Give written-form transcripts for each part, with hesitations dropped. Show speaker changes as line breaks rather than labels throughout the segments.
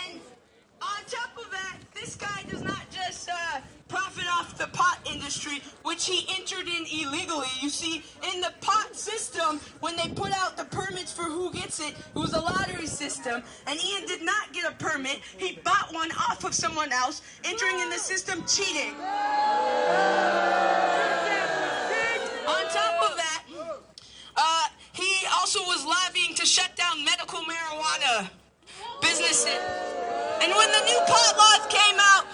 And on top of that, this guy does not just profit off the pot industry, which he entered in illegally. You see, in the pot system, when they put out the permits for who gets it, it was a lottery system, and Ian did not get a permit. He bought one off of someone else, entering in the system cheating. On top of that, he also was lobbying to shut down medical marijuana businesses. And when the new pot laws came out,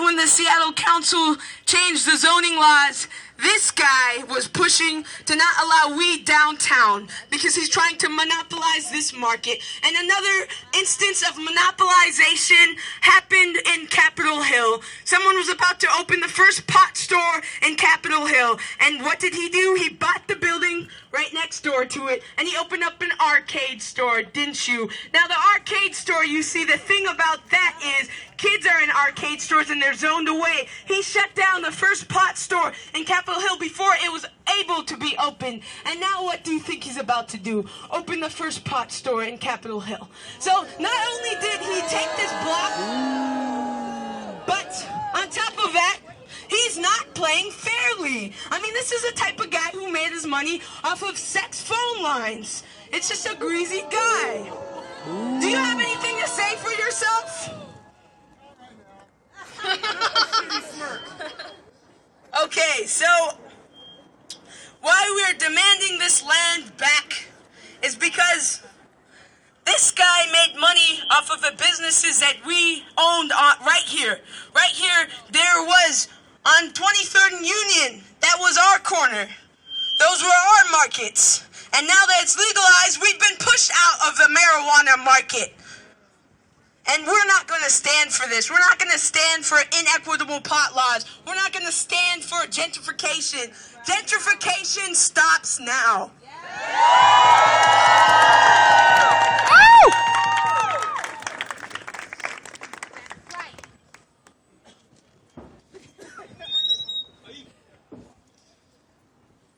when the Seattle Council changed the zoning laws, this guy was pushing to not allow weed downtown because he's trying to monopolize this market. And another instance of monopolization happened in Capitol Hill. Someone was about to open the first pot store in Capitol Hill. And what did he do? He bought the building right next door to it, and he opened up an arcade store, didn't you? Now, the arcade store, you see, the thing about that is kids are in arcade stores and they're zoned away. He shut down the first pot store in Capitol Hill before it was able to be opened. And now what do you think he's about to do? Open the first pot store in Capitol Hill. So not only did he take this block, but on top of that, he's not playing fairly. I mean, this is the type of guy who made his money off of sex phone lines. It's just a greasy guy. Do you have anything to say for yourself? Okay, so why we're demanding this land back is because this guy made money off of the businesses that we owned right here. Right here, there was on 23rd and Union, that was our corner. Those were our markets. And now that it's legalized, we've been pushed out of the marijuana market. And we're not going to stand for this. We're not going to stand for inequitable pot laws. We're not going to stand for gentrification. Gentrification stops now.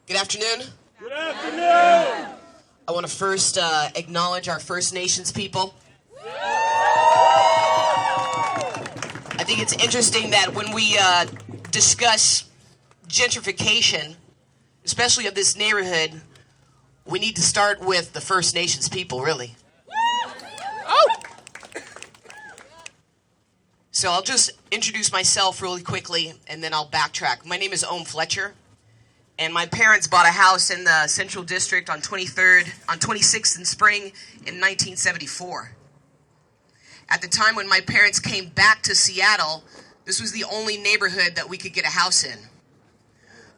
Good afternoon.
Good afternoon.
I want to first acknowledge our First Nations people. I think it's interesting that when we discuss gentrification, especially of this neighborhood, we need to start with the First Nations people, really. Oh! So I'll just introduce myself really quickly, and then I'll backtrack. My name is Ohm Fletcher, and my parents bought a house in the Central District on 26th and Spring in 1974. At the time when my parents came back to Seattle, this was the only neighborhood that we could get a house in.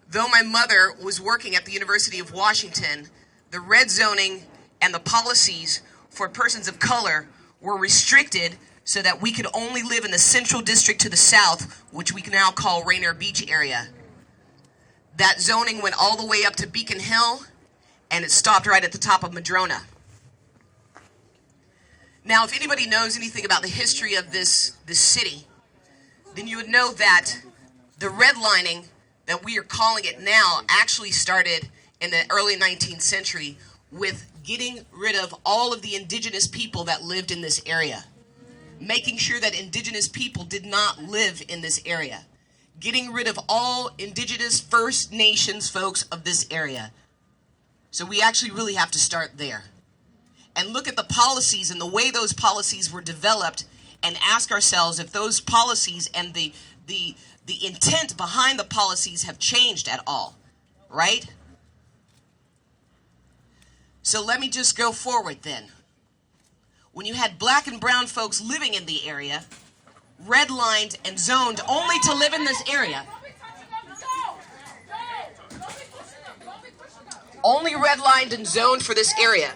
Though my mother was working at the University of Washington, the red zoning and the policies for persons of color were restricted so that we could only live in the Central District to the south, which we can now call Rainier Beach area. That zoning went all the way up to Beacon Hill, and it stopped right at the top of Madrona. Now, if anybody knows anything about the history of this city, then you would know that the redlining that we are calling it now actually started in the early 19th century with getting rid of all of the indigenous people that lived in this area, making sure that indigenous people did not live in this area, getting rid of all indigenous First Nations folks of this area. So we actually really have to start there and look at the policies and the way those policies were developed and ask ourselves if those policies and the intent behind the policies have changed at all, right? So let me just go forward then. When you had black and brown folks living in the area, redlined and zoned only to live in this area, only redlined and zoned for this area.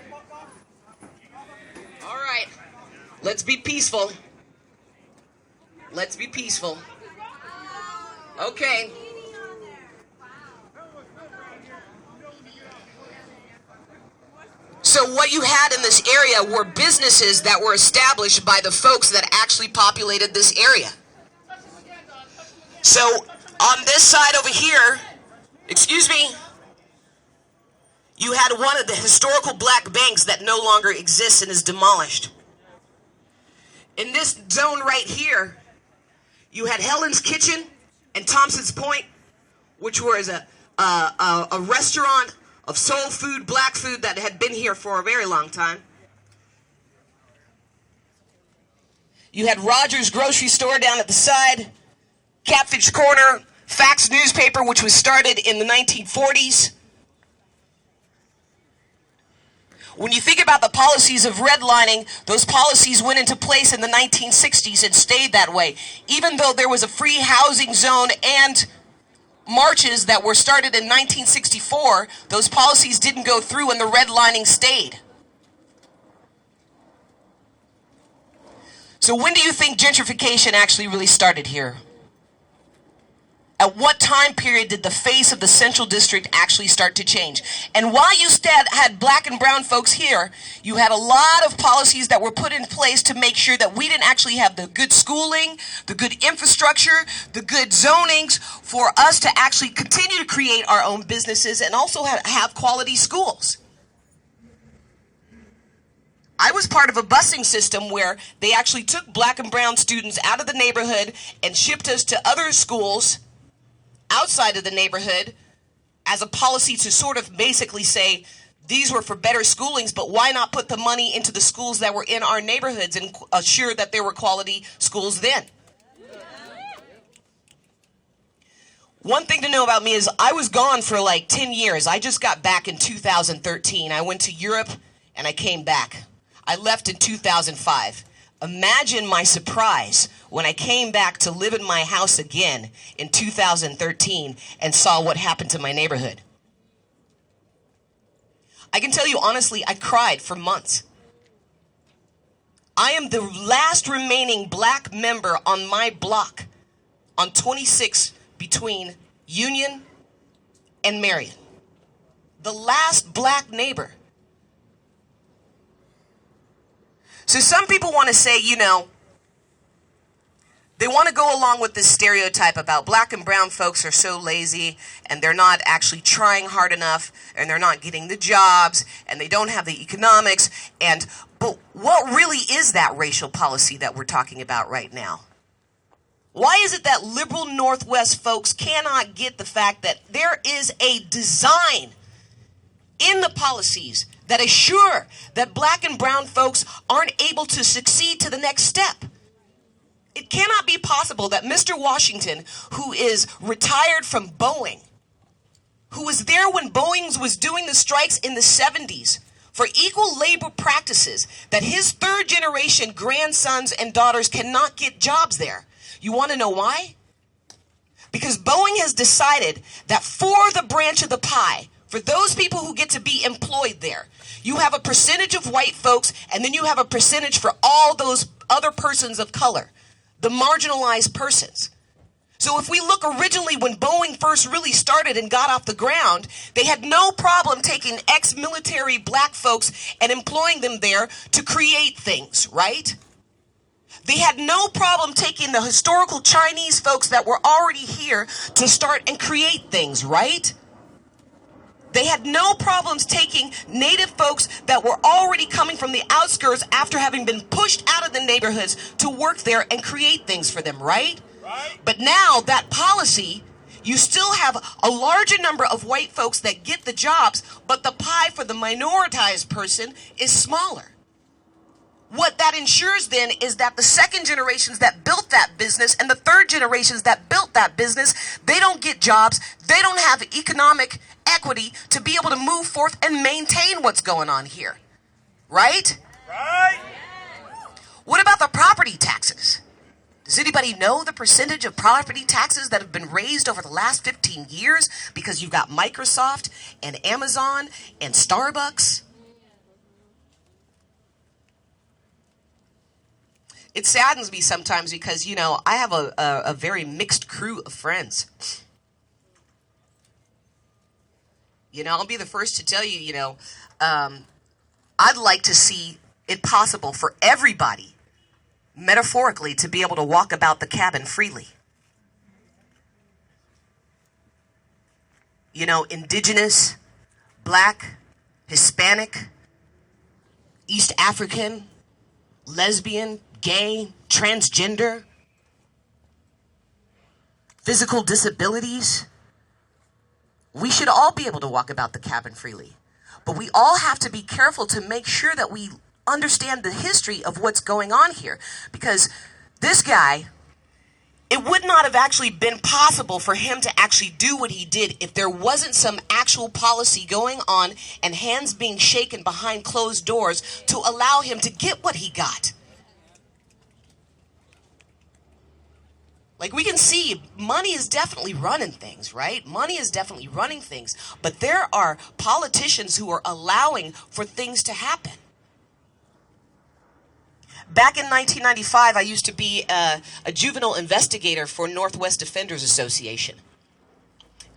All right, let's be peaceful. Let's be peaceful. Okay. So what you had in this area were businesses that were established by the folks that actually populated this area. So on this side over here, excuse me, you had one of the historical black banks that no longer exists and is demolished. In this zone right here, you had Helen's Kitchen and Thompson's Point, which was a restaurant of soul food, black food that had been here for a very long time. You had Rogers Grocery Store down at the side, Catfish Corner, Fax newspaper, which was started in the 1940s. When you think about the policies of redlining, those policies went into place in the 1960s and stayed that way. Even though there was a free housing zone and marches that were started in 1964, those policies didn't go through and the redlining stayed. So when do you think gentrification actually really started here? At what time period did the face of the Central District actually start to change? And while you had black and brown folks here, you had a lot of policies that were put in place to make sure that we didn't actually have the good schooling, the good infrastructure, the good zonings for us to actually continue to create our own businesses and also have quality schools. I was part of a busing system where they actually took black and brown students out of the neighborhood and shipped us to other schools outside of the neighborhood as a policy to sort of basically say these were for better schoolings, but why not put the money into the schools that were in our neighborhoods and assure that there were quality schools then? One thing to know about me is I was gone for like 10 years. I just got back in 2013. I went to Europe and I came back. I left in 2005. Imagine my surprise when I came back to live in my house again in 2013 and saw what happened to my neighborhood. I can tell you honestly, I cried for months. I am the last remaining black member on my block on 26 between Union and Marion. The last black neighbor. So some people want to say, you know, they want to go along with this stereotype about black and brown folks are so lazy and they're not actually trying hard enough and they're not getting the jobs and they don't have the economics. But what really is that racial policy that we're talking about right now? Why is it that liberal Northwest folks cannot get the fact that there is a design in the policies that assure that black and brown folks aren't able to succeed to the next step? It cannot be possible that Mr. Washington, who is retired from Boeing, who was there when Boeing was doing the strikes in the 70s for equal labor practices, that his third generation grandsons and daughters cannot get jobs there. You want to know why? Because Boeing has decided that for the branch of the pie, for those people who get to be employed there, you have a percentage of white folks and then you have a percentage for all those other persons of color, the marginalized persons. So if we look originally when Boeing first really started and got off the ground, they had no problem taking ex-military black folks and employing them there to create things, right? They had no problem taking the historical Chinese folks that were already here to start and create things, right? They had no problems taking native folks that were already coming from the outskirts after having been pushed out of the neighborhoods to work there and create things for them, right? But now that policy, you still have a larger number of white folks that get the jobs, but the pie for the minoritized person is smaller. What that ensures then is that the second generations that built that business and the third generations that built that business, they don't get jobs, they don't have economic equity to be able to move forth and maintain what's going on here. Right?
Right.
What about the property taxes? Does anybody know the percentage of property taxes that have been raised over the last 15 years because you've got Microsoft and Amazon and Starbucks? It saddens me sometimes because, you know, I have a very mixed crew of friends. You know, I'll be the first to tell you, you know, I'd like to see it possible for everybody, metaphorically, to be able to walk about the cabin freely. You know, indigenous, black, Hispanic, East African, lesbian, gay, transgender, physical disabilities. We should all be able to walk about the cabin freely. But we all have to be careful to make sure that we understand the history of what's going on here. Because this guy, it would not have actually been possible for him to actually do what he did if there wasn't some actual policy going on and hands being shaken behind closed doors to allow him to get what he got. Like, we can see money is definitely running things, right? Money is definitely running things. But there are politicians who are allowing for things to happen. Back in 1995, I used to be a juvenile investigator for Northwest Defenders Association.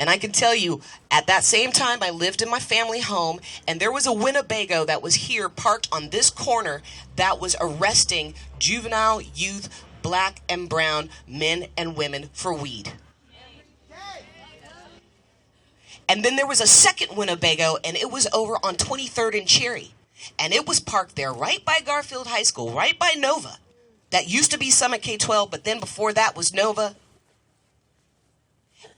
And I can tell you, at that same time, I lived in my family home, and there was a Winnebago that was here parked on this corner that was arresting juvenile youth, black and brown men and women for weed. And then there was a second Winnebago, and it was over on 23rd and Cherry. And it was parked there right by Garfield High School, right by Nova. That used to be Summit K-12, but then before that was Nova.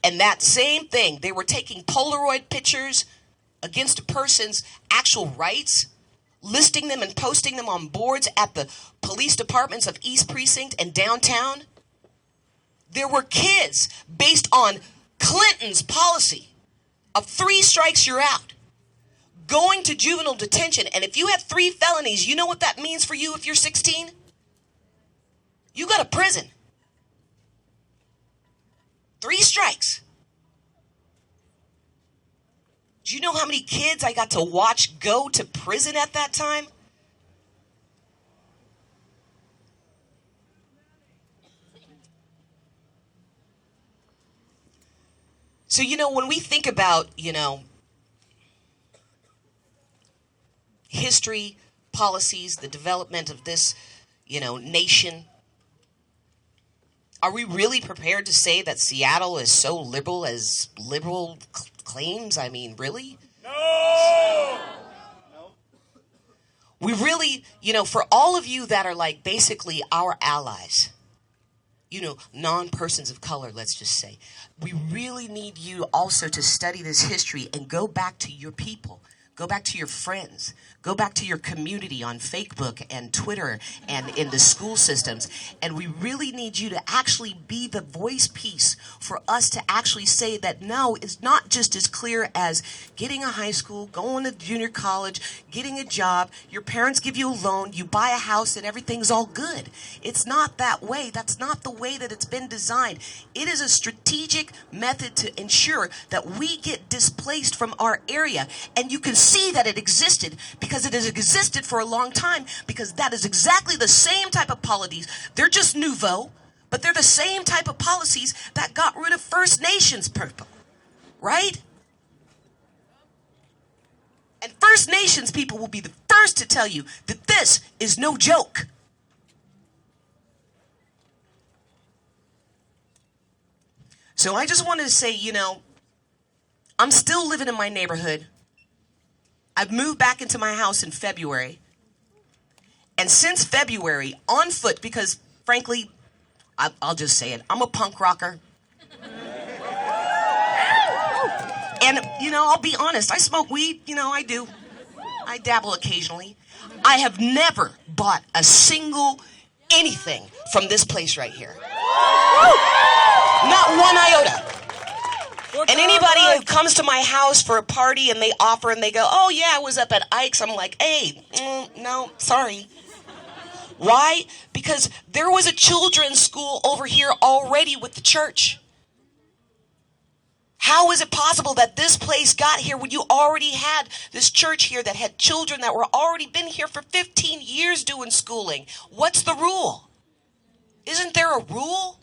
And that same thing, they were taking Polaroid pictures against a person's actual rights, listing them and posting them on boards at the police departments of East Precinct and downtown. There were kids based on Clinton's policy of 3 strikes, you're out, going to juvenile detention. And if you have 3 felonies, you know what that means for you if you're 16? You go to prison. 3 strikes. Do you know how many kids I got to watch go to prison at that time? So, when we think about, history, policies, the development of this, nation, are we really prepared to say that Seattle is so liberal as liberal claims? I mean, really?
No!
We really, for all of you that are like basically our allies, non-persons of color, let's just say, we really need you also to study this history and go back to your people. Go back to your friends. Go back to your community on Facebook and Twitter and in the school systems. And we really need you to actually be the voice piece for us to actually say that no, it's not just as clear as getting a high school, going to junior college, getting a job, your parents give you a loan, you buy a house, and everything's all good. It's not that way. That's not the way that it's been designed. It is a strategic method to ensure that we get displaced from our area. And you can see that it existed because it has existed for a long time, because that is exactly the same type of policies. They're just nouveau, but they're the same type of policies that got rid of First Nations people, right? And First Nations people will be the first to tell you that this is no joke. So I just wanted to say, I'm still living in my neighborhood. I've moved back into my house in February. And since February, on foot, because frankly, I'll just say it, I'm a punk rocker. And, I'll be honest, I smoke weed, I do. I dabble occasionally. I have never bought a single anything from this place right here. Not one iota. And anybody who comes to my house for a party and they offer and they go, oh yeah, I was up at Ikes, I'm like, hey, no, sorry. Why? Because there was a children's school over here already with the church. How is it possible that this place got here when you already had this church here that had children that were already been here for 15 years doing schooling? What's the rule? Isn't there a rule?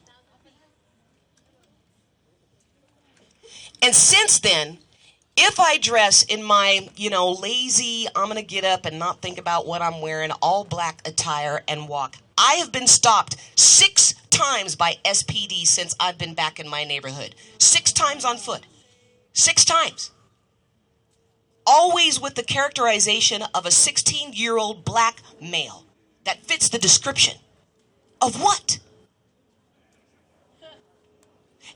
And since then, if I dress in my, lazy, I'm going to get up and not think about what I'm wearing, all black attire and walk, I have been stopped 6 times by SPD since I've been back in my neighborhood. 6 times on foot. 6 times. Always with the characterization of a 16-year-old black male that fits the description. Of what?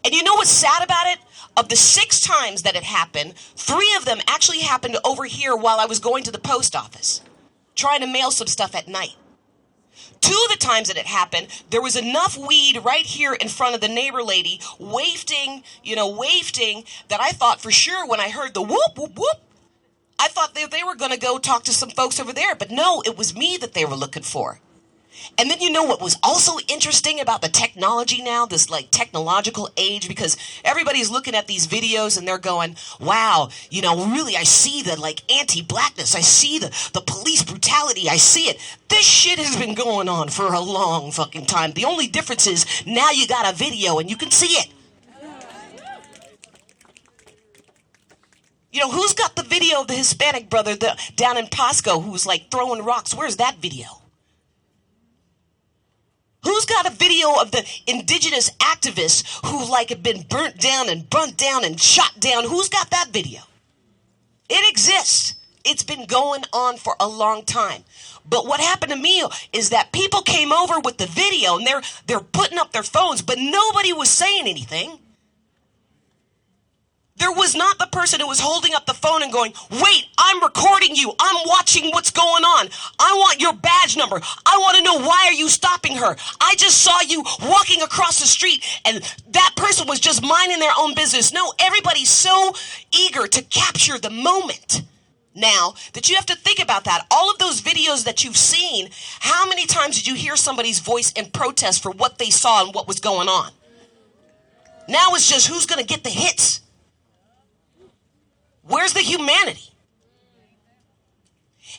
And you know what's sad about it? Of the 6 times that it happened, 3 of them actually happened over here while I was going to the post office, trying to mail some stuff at night. 2 of the times that it happened, there was enough weed right here in front of the neighbor lady, wafting, that I thought for sure when I heard the whoop, whoop, whoop, I thought they were going to go talk to some folks over there. But no, it was me that they were looking for. And then you know what was also interesting about the technology now, this like technological age, because everybody's looking at these videos and they're going, wow, really I see the like anti-blackness. I see the police brutality. I see it. This shit has been going on for a long fucking time. The only difference is now you got a video and you can see it. Who's got the video of the Hispanic brother down in Pasco who's like throwing rocks? Where's that video? Who's got a video of the indigenous activists who like have been burnt down and shot down? Who's got that video? It exists. It's been going on for a long time. But what happened to me is that people came over with the video and they're putting up their phones, but nobody was saying anything. There was not the person who was holding up the phone and going, wait, I'm recording you. I'm watching what's going on. I want your badge number. I want to know, why are you stopping her? I just saw you walking across the street and that person was just minding their own business. No, everybody's so eager to capture the moment now that you have to think about that. All of those videos that you've seen, how many times did you hear somebody's voice in protest for what they saw and what was going on? Now it's just who's going to get the hits. Where's the humanity?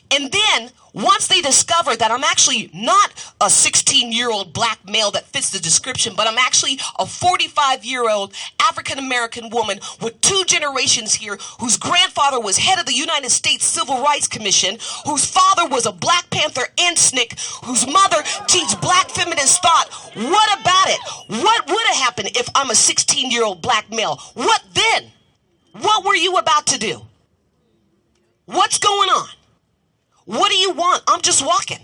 And then, once they discover that I'm actually not a 16-year-old black male that fits the description, but I'm actually a 45-year-old African-American woman with 2 generations here, whose grandfather was head of the United States Civil Rights Commission, whose father was a Black Panther and SNCC, whose mother teaches black feminist thought, what about it? What would have happened if I'm a 16-year-old black male? What then? What were you about to do? What's going on? What do you want? I'm just walking.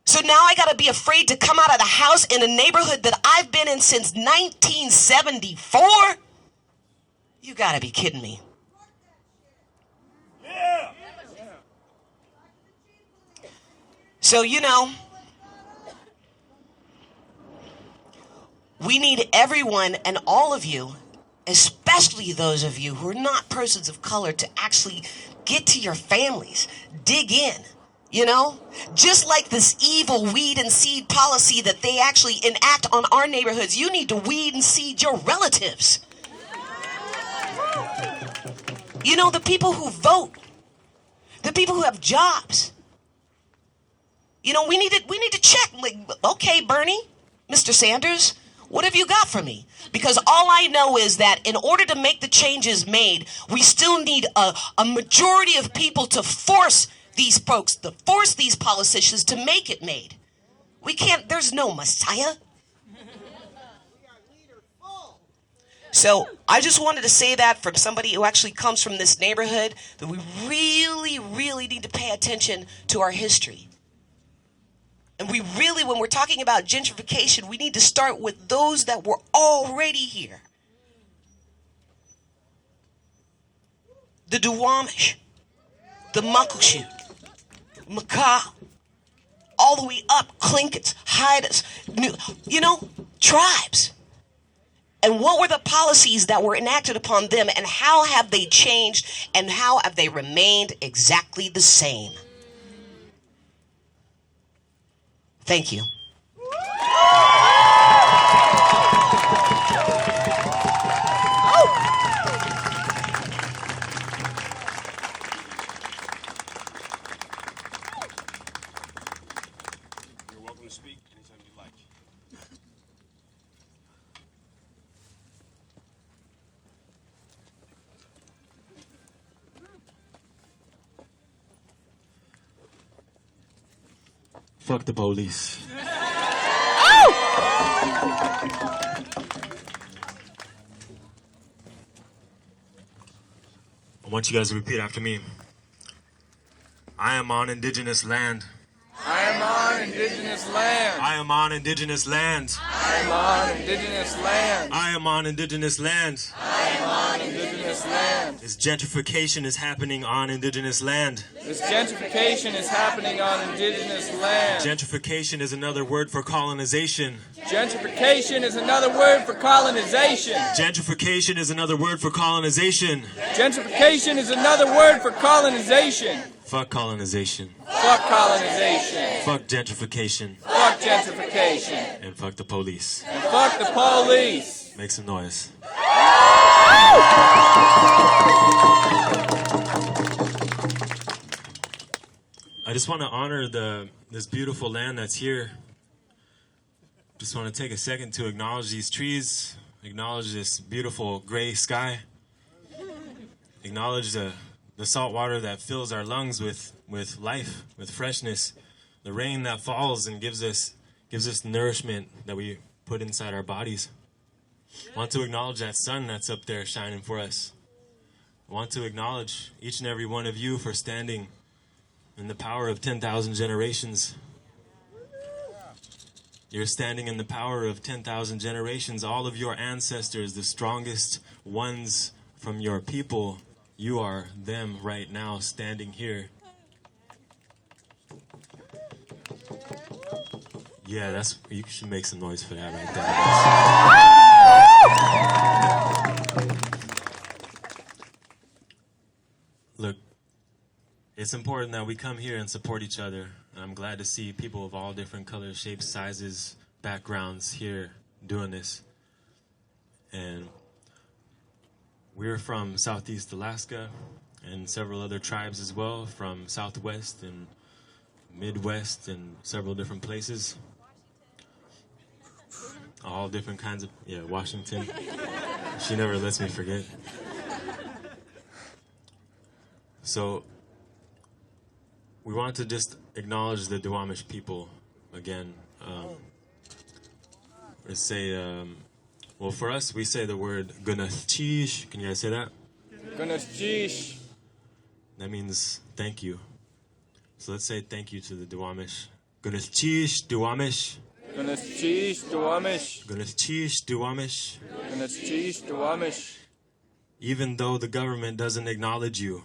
So now I got to be afraid to come out of the house in a neighborhood that I've been in since 1974? You got to be kidding me.
Yeah.
So, we need everyone and all of you, especially those of you who are not persons of color, to actually get to your families, dig in, Just like this evil weed and seed policy that they actually enact on our neighborhoods, you need to weed and seed your relatives. The people who vote, the people who have jobs. We need to check, like, okay, Bernie, Mr. Sanders, what have you got for me? Because all I know is that in order to make the changes made, we still need a majority of people to force these folks, to force these politicians to make it made. We can't, there's no Messiah. So I just wanted to say that from somebody who actually comes from this neighborhood, that we really, really need to pay attention to our history. And we really, when we're talking about gentrification, we need to start with those that were already here. The Duwamish, the Muckleshoot, Macaw, all the way up, Clinkets, Haidas, tribes. And what were the policies that were enacted upon them, and how have they changed, and how have they remained exactly the same? Thank you.
You're welcome to speak anytime you like. Fuck the police. I want you guys to repeat after me. I am on indigenous land.
I indigenous land.
I am on indigenous land.
I am on indigenous land.
I am on indigenous land.
I am on indigenous land.
This gentrification is happening on indigenous land.
This gentrification is happening on indigenous land.
Gentrification is another word for colonization.
Gentrification is another word for colonization.
Gentrification is another word for colonization.
Gentrification is another word for colonization.
Fuck colonization.
Fuck colonization.
Fuck gentrification.
Fuck gentrification.
And fuck the police.
And fuck the police.
Make some noise. I just want to honor this beautiful land that's here. Just want to take a second to acknowledge these trees, acknowledge this beautiful gray sky, acknowledge the salt water that fills our lungs with life, with freshness, the rain that falls and gives us nourishment that we put inside our bodies. I want to acknowledge that sun that's up there shining for us. I want to acknowledge each and every one of you for standing in the power of 10,000 generations. You're standing in the power of 10,000 generations. All of your ancestors, the strongest ones from your people, you are them right now standing here. Yeah, you should make some noise for that right there. Look, it's important that we come here and support each other. And I'm glad to see people of all different colors, shapes, sizes, backgrounds here doing this. And we're from Southeast Alaska and several other tribes as well, from Southwest and Midwest and several different places. All different kinds of, Washington. She never lets me forget. So we want to just acknowledge the Duwamish people again. Let's say, well, for us, we say the word Gunachish. Can you guys say that?
Gunachish.
That means thank you. So let's say thank you to the Duwamish. Gunachish Duwamish.
Gunachish Duwamish.
Gunachish Duwamish.
Gunachish Duwamish.
Even though the government doesn't acknowledge you.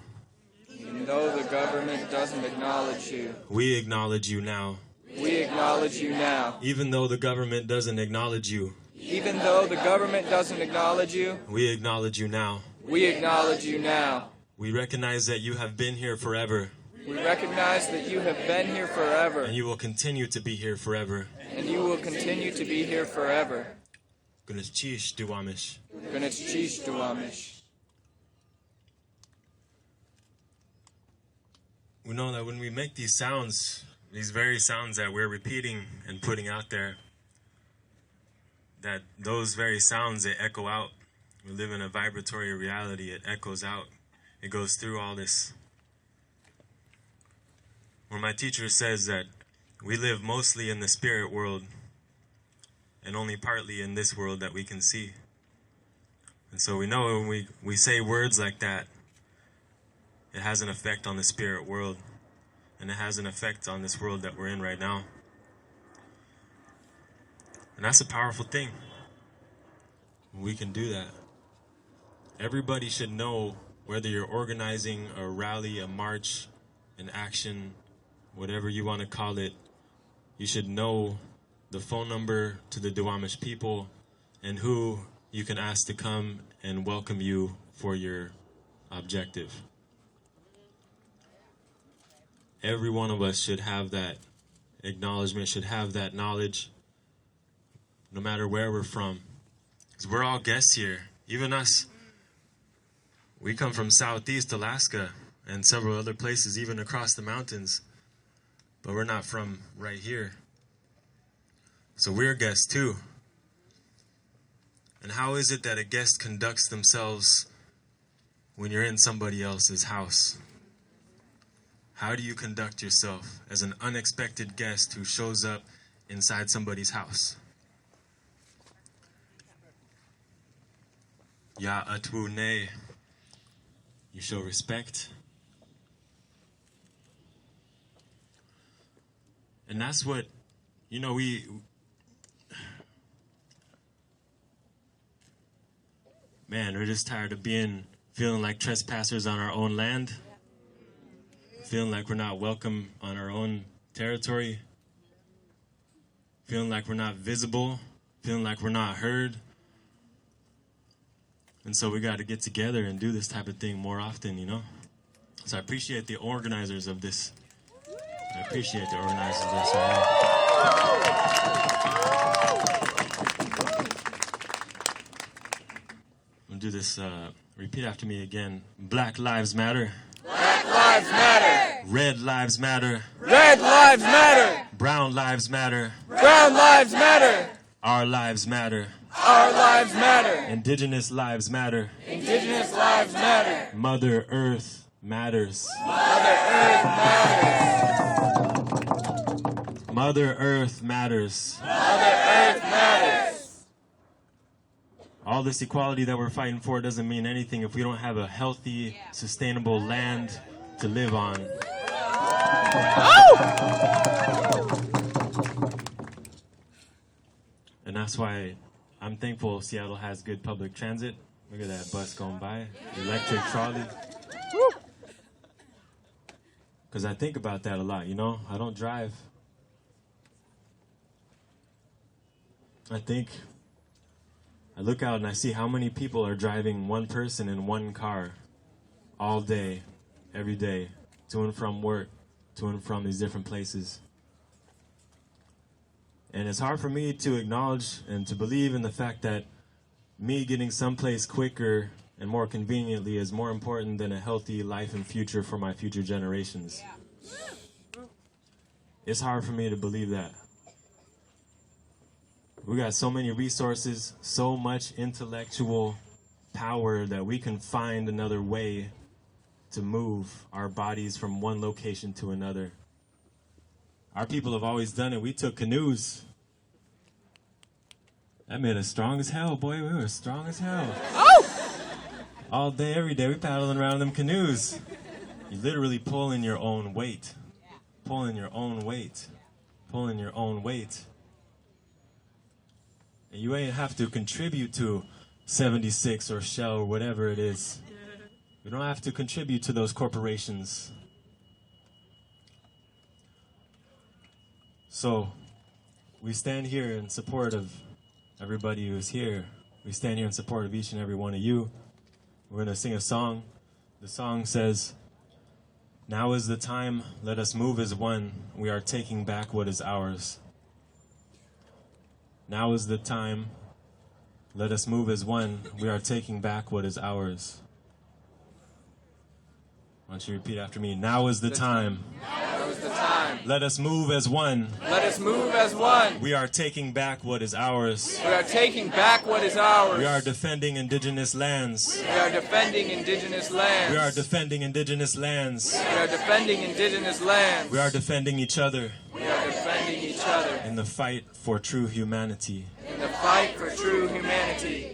Even though the government doesn't acknowledge you.
We acknowledge you now.
We acknowledge you now.
Even though the government doesn't acknowledge you.
Even though the government doesn't acknowledge you.
We acknowledge you now.
We acknowledge you now.
We recognize that you have been here forever.
We recognize that you have been here forever.
And you will continue to be here forever.
And you will continue to be here forever.
Gunachish Duwamish.
Gunachish Duwamish.
We know that when we make these sounds, these very sounds that we're repeating and putting out there, that those very sounds, they echo out. We live in a vibratory reality. It echoes out. It goes through all this. Where my teacher says that we live mostly in the spirit world and only partly in this world that we can see. And so we know when we say words like that, it has an effect on the spirit world. And it has an effect on this world that we're in right now. And that's a powerful thing. We can do that. Everybody should know, whether you're organizing a rally, a march, an action, whatever you want to call it, you should know the phone number to the Duwamish people and who you can ask to come and welcome you for your objective. Every one of us should have that acknowledgement, should have that knowledge, no matter where we're from. Because we're all guests here. Even us. We come from Southeast Alaska and several other places, even across the mountains. But we're not from right here. So we're guests too. And how is it that a guest conducts themselves when you're in somebody else's house? How do you conduct yourself as an unexpected guest who shows up inside somebody's house? Ya atwu ne. You show respect. And that's what You know, we're just tired of feeling like trespassers on our own land, feeling like we're not welcome on our own territory, feeling like we're not visible, feeling like we're not heard. And so we got to get together and do this type of thing more often, you know? So I appreciate the organizers of this. I appreciate the organizers of this. I'm going to do this, repeat after me again. Black lives matter.
Black lives matter.
Red lives matter.
Red lives matter.
Brown lives matter.
Brown lives matter.
Our lives matter.
Our lives matter.
Indigenous lives matter.
Indigenous lives matter.
Mother Earth matters.
Mother Earth matters.
Mother Earth matters.
Mother Earth matters.
All this equality that we're fighting for doesn't mean anything if we don't have a healthy, sustainable land to live on. And that's why I'm thankful Seattle has good public transit. Look at that bus going by, electric trolley. Because I think about that a lot, you know? I don't drive. I look out and I see how many people are driving one person in one car all day, every day, to and from work, to and from these different places. And it's hard for me to acknowledge and to believe in the fact that me getting someplace quicker and more conveniently is more important than a healthy life and future for my future generations. It's hard for me to believe that. We got so many resources, so much intellectual power that we can find another way to move our bodies from one location to another. Our people have always done it. We took canoes. That made us strong as hell, boy. We were strong as hell. All day, every day, we paddling around them canoes. You literally pulling your own weight. Pulling your own weight. Pulling your own weight. And you ain't have to contribute to 76 or Shell or whatever it is. You don't have to contribute to those corporations. So, we stand here in support of everybody who's here. We stand here in support of each and every one of you. We're going to sing a song. The song says, "Now is the time, let us move as one. We are taking back what is ours. Now is the time, let us move as one. We are taking back what is ours." Why don't you repeat after me? Now is the time.
Now is the time.
Let us move as one.
Let us move as one.
We are taking back what is ours.
We are taking back what is ours.
We are defending indigenous lands.
We are defending indigenous lands.
We are defending indigenous lands.
We are defending indigenous lands.
We are defending each other
We are defending each other
in the fight for true humanity.
in the fight for true humanity.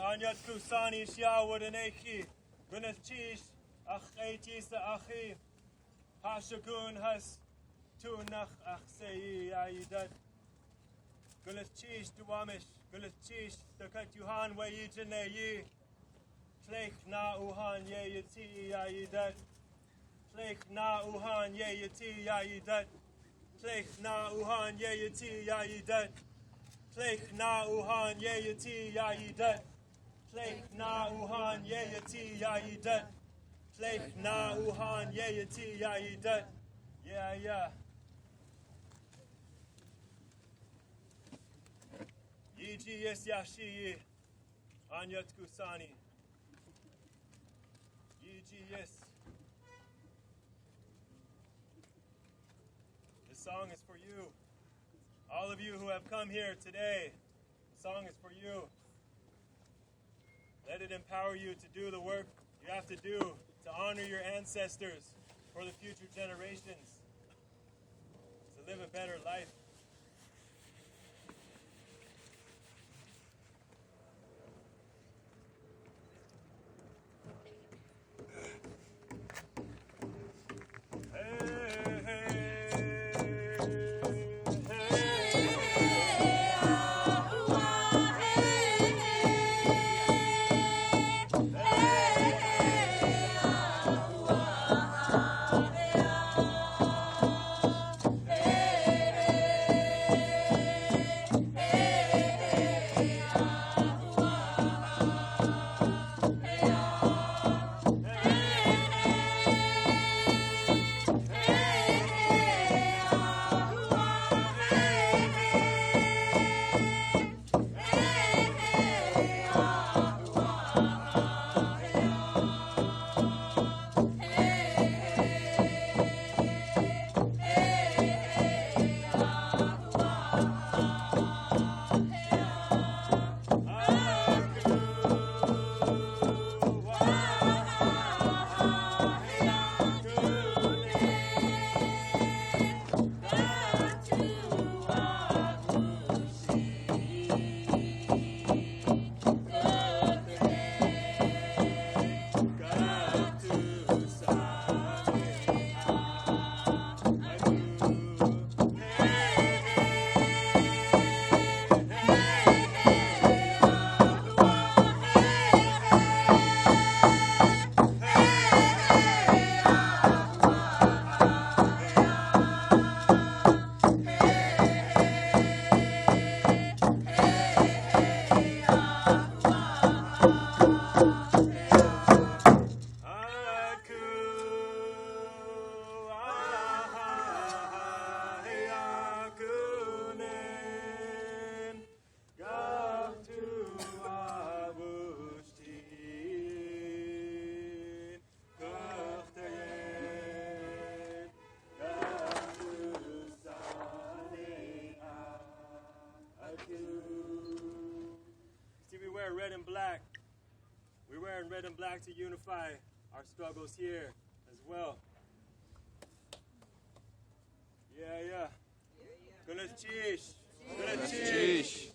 Anyat kusani shiawad anechi. Gunachish achaitis achi. Hashagun has tunach achsei aidat. Gulachish duamish. Gulachish takat yuhan wayijaneyi. Flake na uhan yeti aidat. Flake na uhan yeti aidat. Flake na uhan yeti aidat. Flake na uhan yeti aidat. Flake na uhan yeti aidat. Flake na uhan yeti aidat. Yeah. Yiji yes yashi anyat kusani. Yiji yes. This song is for you. All of you who have come here today, the song is for you. Let it empower you to do the work you have to do to honor your ancestors for the future generations. So live a better life. Red and black. We're wearing red and black to unify our struggles here as well. Yeah. Gulachich. Gulachich.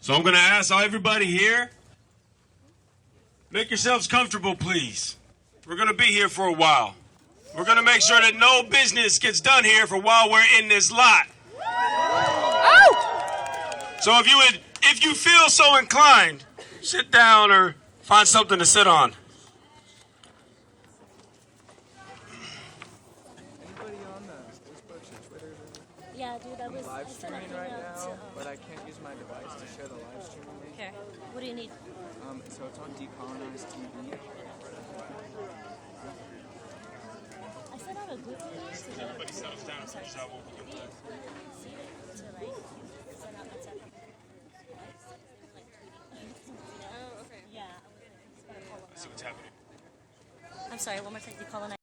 So I'm going to ask everybody here, make yourselves comfortable, please. We're going to be here for a while. We're going to make sure that no business gets done here for while we're in this lot. So if you feel so inclined, sit down or find something to sit on.
Yeah, dude,
I'm live streaming right now, but I can't use my device to share the live streaming link.
Okay. What do you need?
So it's on Decolonize TV.
I sent out a group message to
Everybody settles down and figures out what we can do.
see it to like send out WhatsApp. Oh, okay. Yeah.
See what's happening.
I'm sorry. One more time. Decolonize.